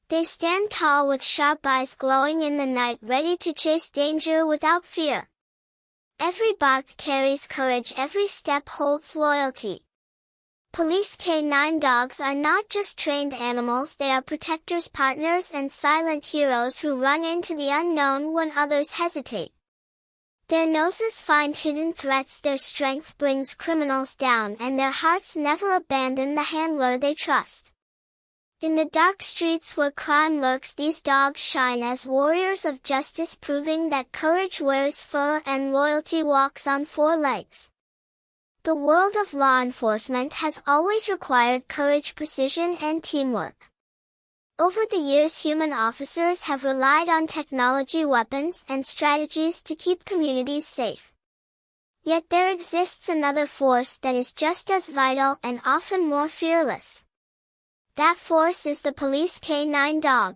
They stand tall with sharp eyes glowing in the night, ready to chase danger without fear. Every bark carries courage, every step holds loyalty. Police K9 dogs are not just trained animals, they are protectors, partners, and silent heroes who run into the unknown when others hesitate. Their noses find hidden threats, their strength brings criminals down, and their hearts never abandon the handler they trust. In the dark streets where crime lurks, these dogs shine as warriors of justice, proving that courage wears fur and loyalty walks on four legs. The world of law enforcement has always required courage, precision, and teamwork. Over the years, human officers have relied on technology, weapons, and strategies to keep communities safe. Yet there exists another force that is just as vital and often more fearless. That force is the police K9 dog.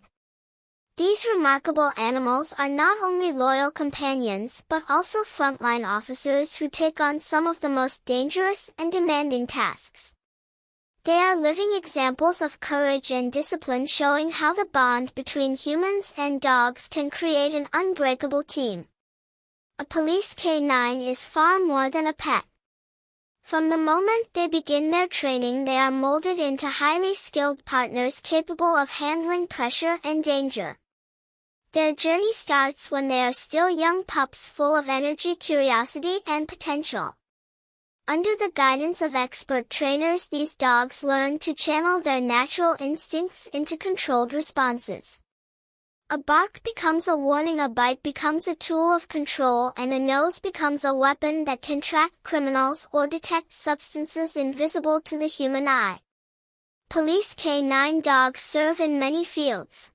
These remarkable animals are not only loyal companions but also frontline officers who take on some of the most dangerous and demanding tasks. They are living examples of courage and discipline, showing how the bond between humans and dogs can create an unbreakable team. A police K9 is far more than a pet. From the moment they begin their training, they are molded into highly skilled partners capable of handling pressure and danger. Their journey starts when they are still young pups full of energy, curiosity, and potential. Under the guidance of expert trainers, these dogs learn to channel their natural instincts into controlled responses. A bark becomes a warning, a bite becomes a tool of control, and a nose becomes a weapon that can track criminals or detect substances invisible to the human eye. Police K9 dogs serve in many fields.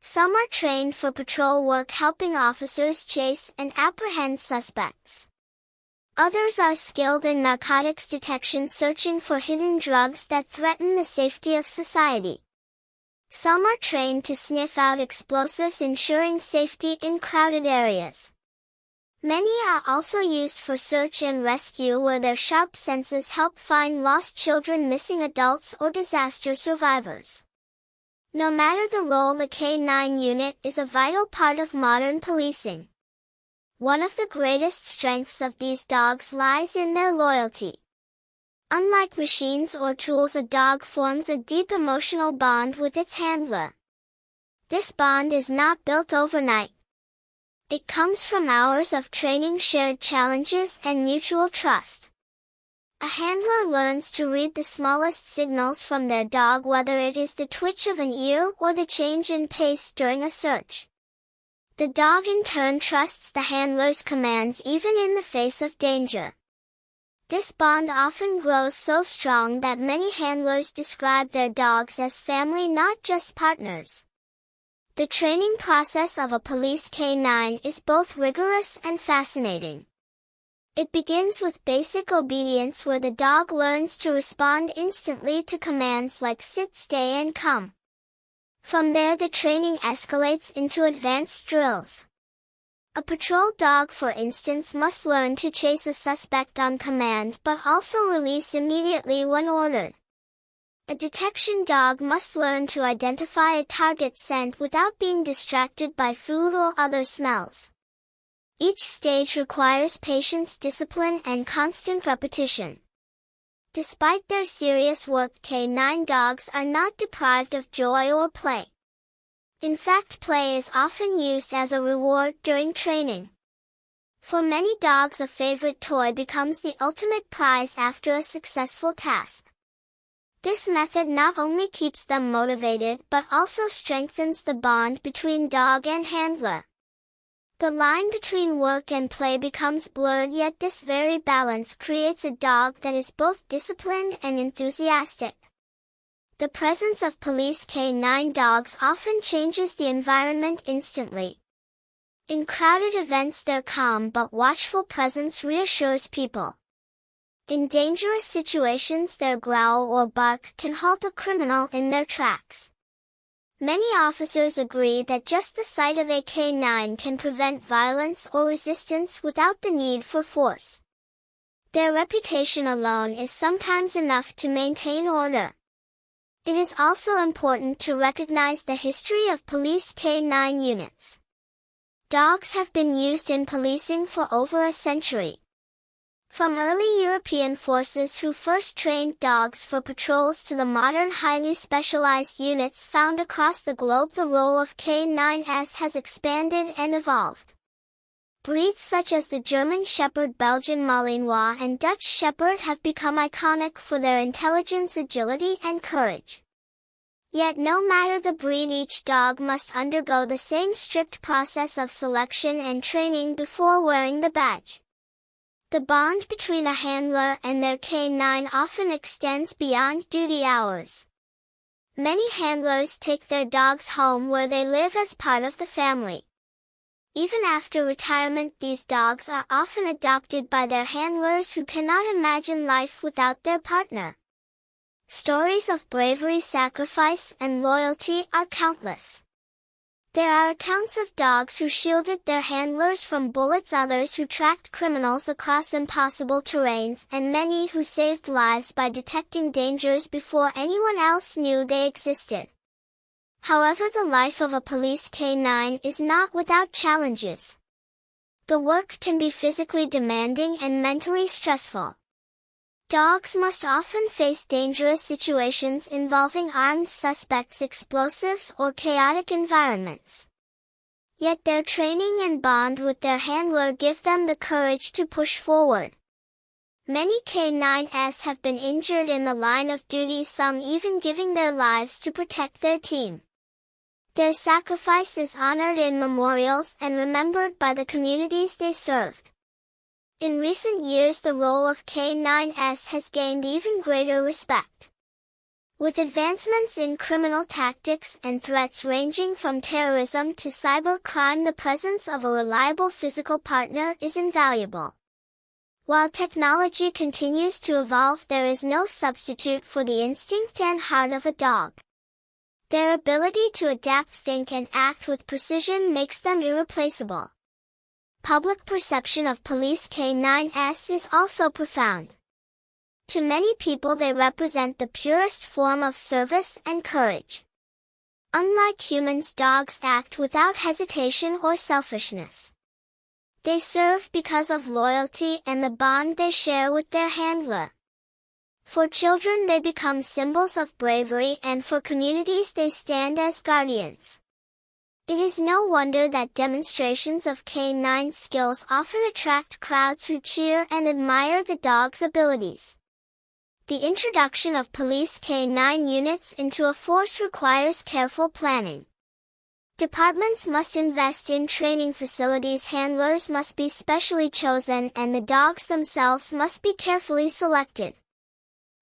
Some are trained for patrol work, helping officers chase and apprehend suspects. Others are skilled in narcotics detection, searching for hidden drugs that threaten the safety of society. Some are trained to sniff out explosives, ensuring safety in crowded areas. Many are also used for search and rescue, where their sharp senses help find lost children, missing adults, or disaster survivors. No matter the role, the K9 unit is a vital part of modern policing. One of the greatest strengths of these dogs lies in their loyalty. Unlike machines or tools, a dog forms a deep emotional bond with its handler. This bond is not built overnight. It comes from hours of training, shared challenges, and mutual trust. A handler learns to read the smallest signals from their dog, whether it is the twitch of an ear or the change in pace during a search. The dog in turn trusts the handler's commands even in the face of danger. This bond often grows so strong that many handlers describe their dogs as family, not just partners. The training process of a police K9 is both rigorous and fascinating. It begins with basic obedience, where the dog learns to respond instantly to commands like sit, stay, and come. From there, the training escalates into advanced drills. A patrol dog, for instance, must learn to chase a suspect on command but also release immediately when ordered. A detection dog must learn to identify a target scent without being distracted by food or other smells. Each stage requires patience, discipline, and constant repetition. Despite their serious work, K9 dogs are not deprived of joy or play. In fact, play is often used as a reward during training. For many dogs, a favorite toy becomes the ultimate prize after a successful task. This method not only keeps them motivated but also strengthens the bond between dog and handler. The line between work and play becomes blurred, yet this very balance creates a dog that is both disciplined and enthusiastic. The presence of police K9 dogs often changes the environment instantly. In crowded events, their calm but watchful presence reassures people. In dangerous situations, their growl or bark can halt a criminal in their tracks. Many officers agree that just the sight of a K9 can prevent violence or resistance without the need for force. Their reputation alone is sometimes enough to maintain order. It is also important to recognize the history of police canine units. Dogs have been used in policing for over a century. From early European forces who first trained dogs for patrols to the modern highly specialized units found across the globe, the role of K9s has expanded and evolved. Breeds such as the German Shepherd, Belgian Malinois, and Dutch Shepherd have become iconic for their intelligence, agility, and courage. Yet no matter the breed, each dog must undergo the same strict process of selection and training before wearing the badge. The bond between a handler and their canine often extends beyond duty hours. Many handlers take their dogs home where they live as part of the family. Even after retirement, these dogs are often adopted by their handlers who cannot imagine life without their partner. Stories of bravery, sacrifice, and loyalty are countless. There are accounts of dogs who shielded their handlers from bullets, others who tracked criminals across impossible terrains, and many who saved lives by detecting dangers before anyone else knew they existed. However, the life of a police canine is not without challenges. The work can be physically demanding and mentally stressful. Dogs must often face dangerous situations involving armed suspects, explosives, or chaotic environments. Yet their training and bond with their handler give them the courage to push forward. Many K9s have been injured in the line of duty, some even giving their lives to protect their team. Their sacrifice is honored in memorials and remembered by the communities they served. In recent years, the role of K9s has gained even greater respect. With advancements in criminal tactics and threats ranging from terrorism to cybercrime, the presence of a reliable physical partner is invaluable. While technology continues to evolve, there is no substitute for the instinct and heart of a dog. Their ability to adapt, think, and act with precision makes them irreplaceable. Public perception of police K9s is also profound. To many people, they represent the purest form of service and courage. Unlike humans, dogs act without hesitation or selfishness. They serve because of loyalty and the bond they share with their handler. For children, they become symbols of bravery, and for communities, they stand as guardians. It is no wonder that demonstrations of canine skills often attract crowds who cheer and admire the dog's abilities. The introduction of police canine units into a force requires careful planning. Departments must invest in training facilities, handlers must be specially chosen, and the dogs themselves must be carefully selected.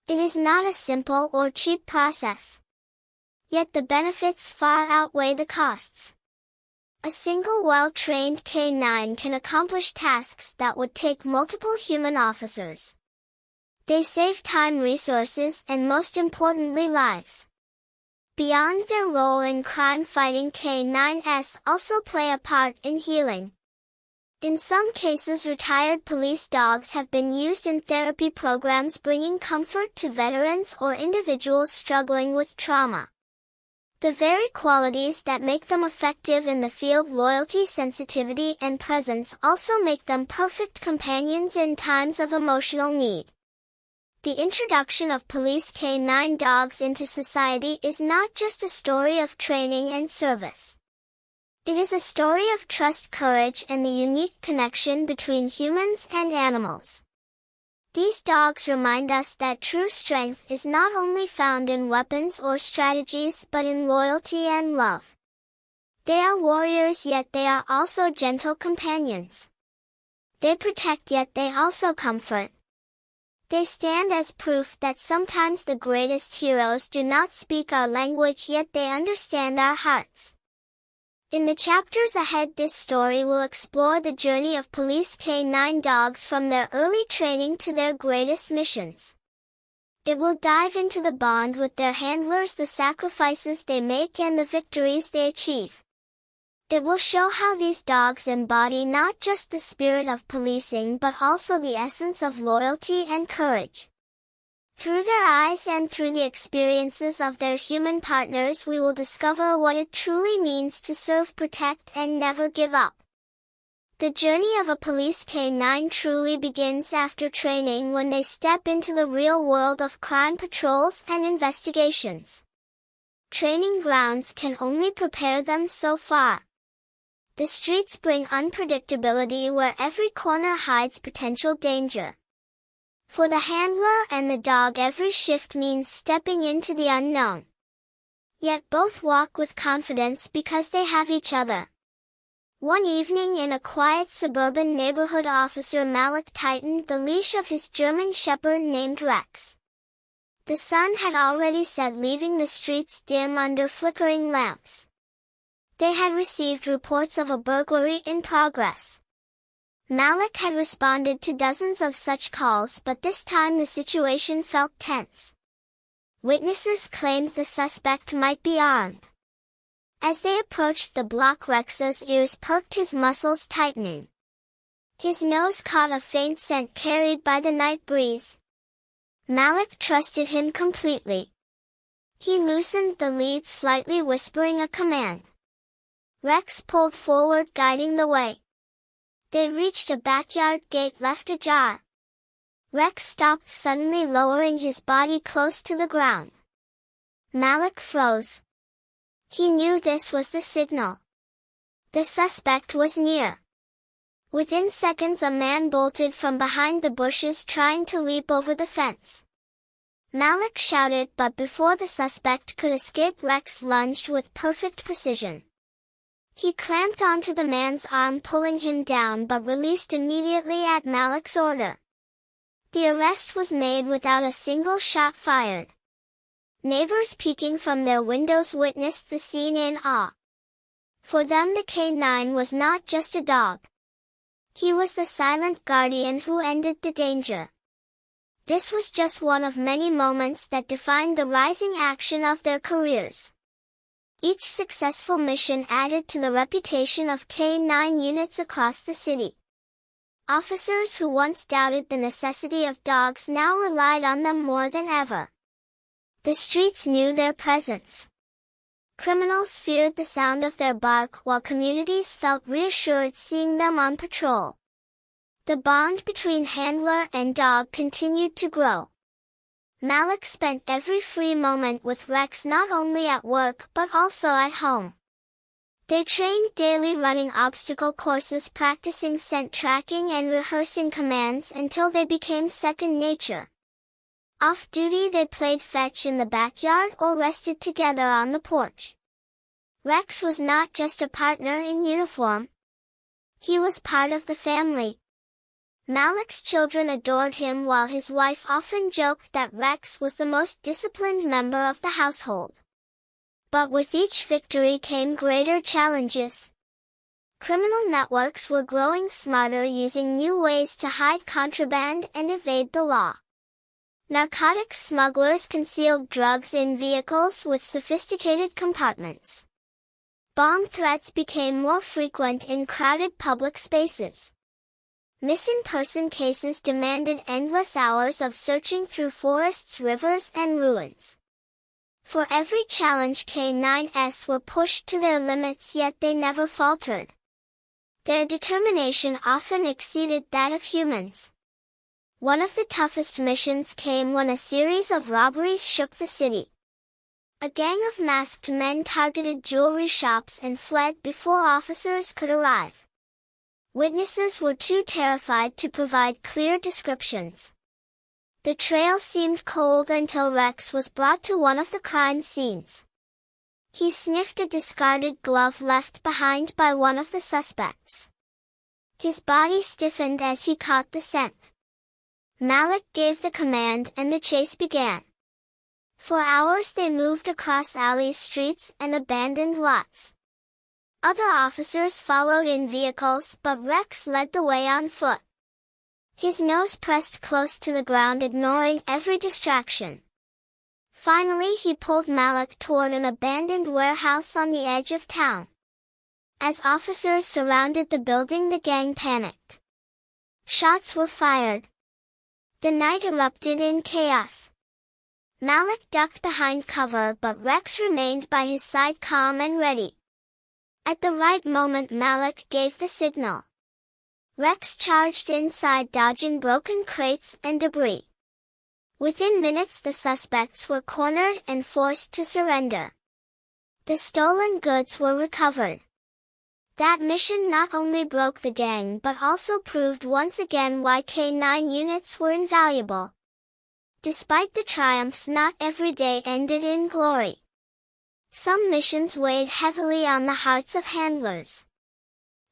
It is not a simple or cheap process. Yet the benefits far outweigh the costs. A single well-trained canine can accomplish tasks that would take multiple human officers. They save time, resources, and most importantly, lives. Beyond their role in crime fighting, K9s also play a part in healing. In some cases, retired police dogs have been used in therapy programs, bringing comfort to veterans or individuals struggling with trauma. The very qualities that make them effective in the field, loyalty, sensitivity, and presence, also make them perfect companions in times of emotional need. The introduction of police canine dogs into society is not just a story of training and service. It is a story of trust, courage, and the unique connection between humans and animals. These dogs remind us that true strength is not only found in weapons or strategies but in loyalty and love. They are warriors, yet they are also gentle companions. They protect, yet they also comfort. They stand as proof that sometimes the greatest heroes do not speak our language, yet they understand our hearts. In the chapters ahead, this story will explore the journey of police canine dogs from their early training to their greatest missions. It will dive into the bond with their handlers, the sacrifices they make, and the victories they achieve. It will show how these dogs embody not just the spirit of policing but also the essence of loyalty and courage. Through their eyes and through the experiences of their human partners, we will discover what it truly means to serve, protect, and never give up. The journey of a police K-9 truly begins after training, when they step into the real world of crime patrols and investigations. Training grounds can only prepare them so far. The streets bring unpredictability, where every corner hides potential danger. For the handler and the dog, every shift means stepping into the unknown. Yet both walk with confidence because they have each other. One evening in a quiet suburban neighborhood, Officer Malik tightened the leash of his German Shepherd named Rex. The sun had already set, leaving the streets dim under flickering lamps. They had received reports of a burglary in progress. Malik had responded to dozens of such calls, but this time the situation felt tense. Witnesses claimed the suspect might be armed. As they approached the block, Rex's ears perked, his muscles tightening. His nose caught a faint scent carried by the night breeze. Malik trusted him completely. He loosened the lead slightly, whispering a command. Rex pulled forward, guiding the way. They reached a backyard gate left ajar. Rex stopped suddenly, lowering his body close to the ground. Malik froze. He knew this was the signal. The suspect was near. Within seconds, a man bolted from behind the bushes, trying to leap over the fence. Malik shouted, but before the suspect could escape, Rex lunged with perfect precision. He clamped onto the man's arm, pulling him down, but released immediately at Malik's order. The arrest was made without a single shot fired. Neighbors peeking from their windows witnessed the scene in awe. For them, the K-9 was not just a dog. He was the silent guardian who ended the danger. This was just one of many moments that defined the rising action of their careers. Each successful mission added to the reputation of K-9 units across the city. Officers who once doubted the necessity of dogs now relied on them more than ever. The streets knew their presence. Criminals feared the sound of their bark, while communities felt reassured seeing them on patrol. The bond between handler and dog continued to grow. Malik spent every free moment with Rex, not only at work but also at home. They trained daily, running obstacle courses, practicing scent tracking, and rehearsing commands until they became second nature. Off-duty, they played fetch in the backyard or rested together on the porch. Rex was not just a partner in uniform. He was part of the family. Malik's children adored him, while his wife often joked that Rex was the most disciplined member of the household. But with each victory came greater challenges. Criminal networks were growing smarter, using new ways to hide contraband and evade the law. Narcotics smugglers concealed drugs in vehicles with sophisticated compartments. Bomb threats became more frequent in crowded public spaces. Missing person cases demanded endless hours of searching through forests, rivers, and ruins. For every challenge, K-9s were pushed to their limits, yet they never faltered. Their determination often exceeded that of humans. One of the toughest missions came when a series of robberies shook the city. A gang of masked men targeted jewelry shops and fled before officers could arrive. Witnesses were too terrified to provide clear descriptions. The trail seemed cold until Rex was brought to one of the crime scenes. He sniffed a discarded glove left behind by one of the suspects. His body stiffened as he caught the scent. Malik gave the command and the chase began. For hours they moved across alleys, streets, and abandoned lots. Other officers followed in vehicles, but Rex led the way on foot. His nose pressed close to the ground, ignoring every distraction. Finally, he pulled Malik toward an abandoned warehouse on the edge of town. As officers surrounded the building, the gang panicked. Shots were fired. The night erupted in chaos. Malik ducked behind cover, but Rex remained by his side calm and ready. At the right moment Malik gave the signal. Rex charged inside, dodging broken crates and debris. Within minutes the suspects were cornered and forced to surrender. The stolen goods were recovered. That mission not only broke the gang but also proved once again why K-9 units were invaluable. Despite the triumphs, not every day ended in glory. Some missions weighed heavily on the hearts of handlers.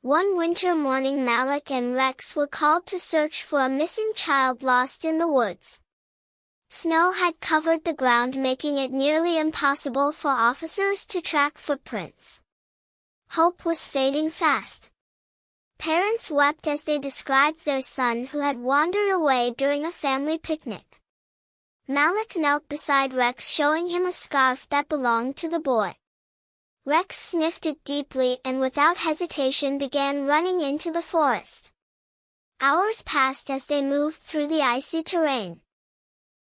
One winter morning Malik and Rex were called to search for a missing child lost in the woods. Snow had covered the ground, making it nearly impossible for officers to track footprints. Hope was fading fast. Parents wept as they described their son who had wandered away during a family picnic. Malik knelt beside Rex, showing him a scarf that belonged to the boy. Rex sniffed it deeply and without hesitation began running into the forest. Hours passed as they moved through the icy terrain.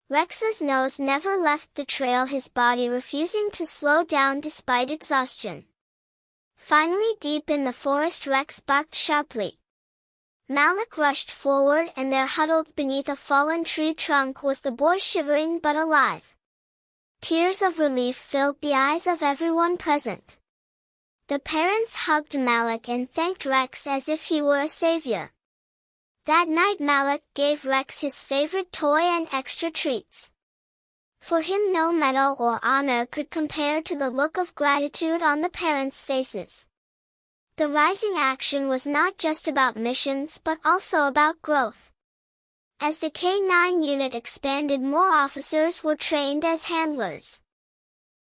Rex's nose never left the trail, his body refusing to slow down despite exhaustion. Finally, deep in the forest, Rex barked sharply. Malik rushed forward, and there, huddled beneath a fallen tree trunk, was the boy, shivering but alive. Tears of relief filled the eyes of everyone present. The parents hugged Malik and thanked Rex as if he were a savior. That night Malik gave Rex his favorite toy and extra treats. For him no medal or honor could compare to the look of gratitude on the parents' faces. The rising action was not just about missions but also about growth. As the K-9 unit expanded, more officers were trained as handlers.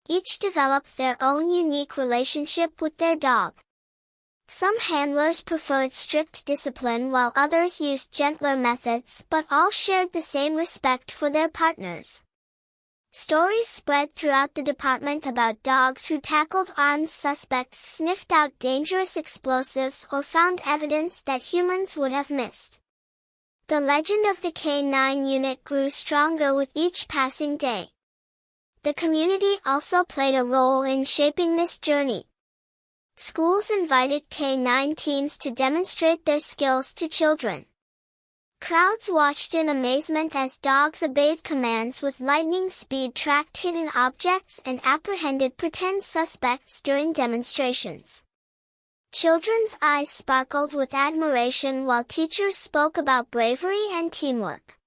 Each developed their own unique relationship with their dog. Some handlers preferred strict discipline while others used gentler methods, but all shared the same respect for their partners. Stories spread throughout the department about dogs who tackled armed suspects, sniffed out dangerous explosives, or found evidence that humans would have missed. The legend of the K-9 unit grew stronger with each passing day. The community also played a role in shaping this journey. Schools invited K-9 teams to demonstrate their skills to children. Crowds watched in amazement as dogs obeyed commands with lightning speed, tracked hidden objects, and apprehended pretend suspects during demonstrations. Children's eyes sparkled with admiration while teachers spoke about bravery and teamwork.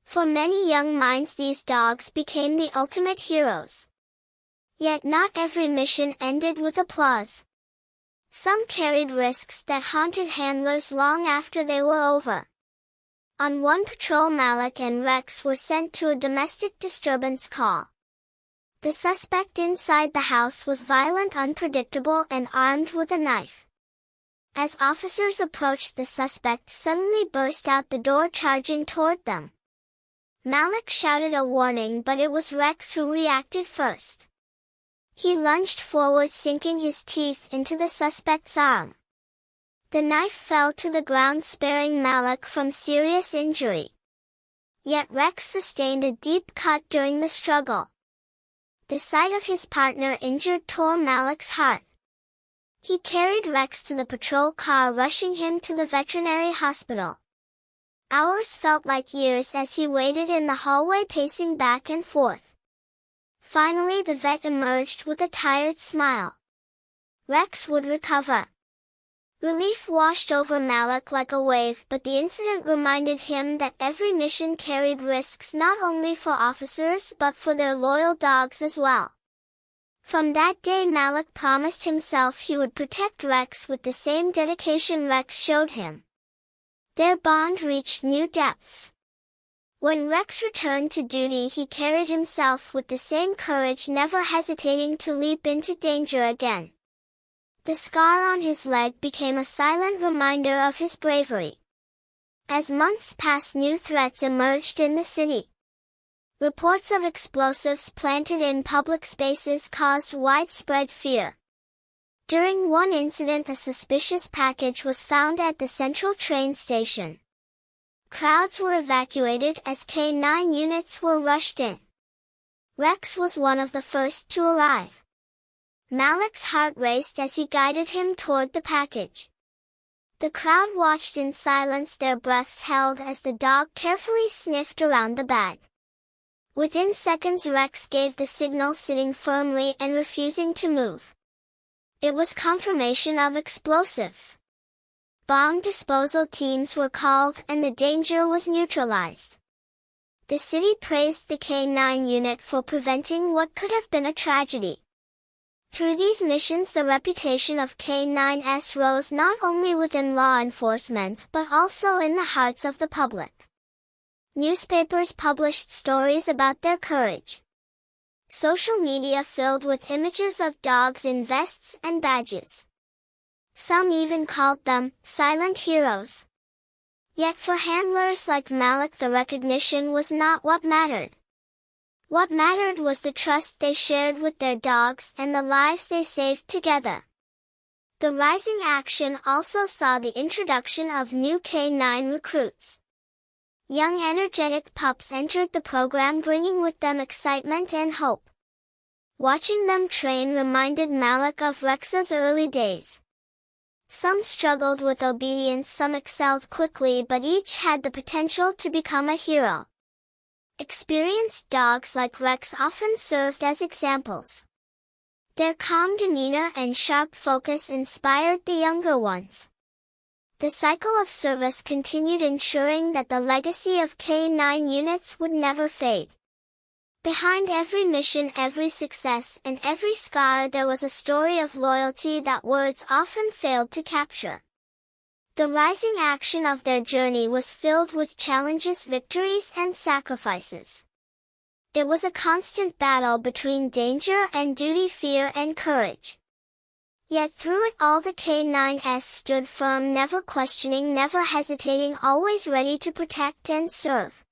For many young minds, these dogs became the ultimate heroes. Yet not every mission ended with applause. Some carried risks that haunted handlers long after they were over. On one patrol, Malik and Rex were sent to a domestic disturbance call. The suspect inside the house was violent, unpredictable, and armed with a knife. As officers approached, the suspect suddenly burst out the door, charging toward them. Malik shouted a warning, but it was Rex who reacted first. He lunged forward, sinking his teeth into the suspect's arm. The knife fell to the ground, sparing Malik from serious injury. Yet Rex sustained a deep cut during the struggle. The sight of his partner injured tore Malik's heart. He carried Rex to the patrol car, rushing him to the veterinary hospital. Hours felt like years as he waited in the hallway, pacing back and forth. Finally, the vet emerged with a tired smile. Rex would recover. Relief washed over Malik like a wave, but the incident reminded him that every mission carried risks, not only for officers but for their loyal dogs as well. From that day, Malik promised himself he would protect Rex with the same dedication Rex showed him. Their bond reached new depths. When Rex returned to duty, he carried himself with the same courage, never hesitating to leap into danger again. The scar on his leg became a silent reminder of his bravery. As months passed, new threats emerged in the city. Reports of explosives planted in public spaces caused widespread fear. During one incident, a suspicious package was found at the central train station. Crowds were evacuated as K-9 units were rushed in. Rex was one of the first to arrive. Malik's heart raced as he guided him toward the package. The crowd watched in silence, their breaths held as the dog carefully sniffed around the bag. Within seconds, Rex gave the signal, sitting firmly and refusing to move. It was confirmation of explosives. Bomb disposal teams were called and the danger was neutralized. The city praised the K9 unit for preventing what could have been a tragedy. Through these missions, the reputation of K9s rose not only within law enforcement but also in the hearts of the public. Newspapers published stories about their courage. Social media filled with images of dogs in vests and badges. Some even called them silent heroes. Yet for handlers like Malik, the recognition was not what mattered. What mattered was the trust they shared with their dogs and the lives they saved together. The rising action also saw the introduction of new K9 recruits. Young energetic pups entered the program, bringing with them excitement and hope. Watching them train reminded Malik of Rex's early days. Some struggled with obedience, some excelled quickly, but each had the potential to become a hero. Experienced dogs like Rex often served as examples. Their calm demeanor and sharp focus inspired the younger ones. The cycle of service continued, ensuring that the legacy of K9 units would never fade. Behind every mission, every success, and every scar, there was a story of loyalty that words often failed to capture. The rising action of their journey was filled with challenges, victories, and sacrifices. It was a constant battle between danger and duty, fear and courage. Yet through it all, the K9s stood firm, never questioning, never hesitating, always ready to protect and serve.